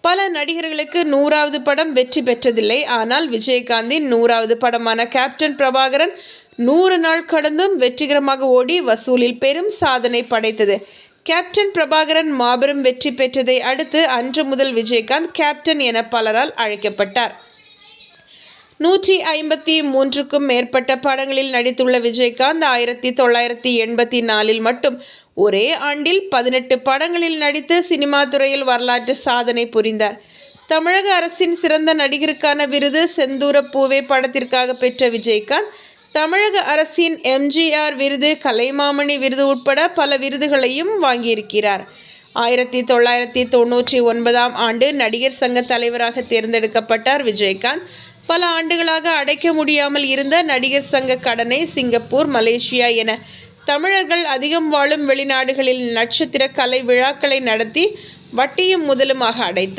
பல நடிகர்களுக்கு 100வது படம் வெற்றி பெற்றதில்லை. ஆனால் விஜயகாந்தின் 100வது படமான கேப்டன் பிரபாகரன் 100 நாள் கடந்தும் வெற்றிகரமாக ஓடி வசூலில் பெரும் சாதனை படைத்தது. கேப்டன் பிரபாகரன் மாபெரும் வெற்றி பெற்றதை அடுத்து அன்று முதல் விஜயகாந்த் கேப்டன் என பலரால் அழைக்கப்பட்டார். 153க்கும் மேற்பட்ட படங்களில் நடித்துள்ள விஜயகாந்த் 1984இல் மட்டும் ஒரே ஆண்டில் 18 படங்களில் நடித்து சினிமா துறையில் வரலாற்று சாதனை புரிந்தார். தமிழக அரசின் சிறந்த நடிகருக்கான விருது செந்தூரப் பூவே படத்திற்காக பெற்ற விஜயகாந்த் தமிழக அரசின் எம்ஜிஆர் விருது, கலைமாமணி விருது உட்பட பல விருதுகளையும் வாங்கியிருக்கிறார். 1999ஆம் ஆண்டு நடிகர் சங்க தலைவராக தேர்ந்தெடுக்கப்பட்டார் விஜயகாந்த். பல ஆண்டுகளாக அடைக்க முடியாமல் இருந்த நடிகர் சங்க கடனை சிங்கப்பூர், மலேசியா என தமிழர்கள் அதிகம் வாழும் வெளிநாடுகளில் நட்சத்திர கலை விழாக்களை நடத்தி வட்டியும் முதலுமாக அடைத்தார்.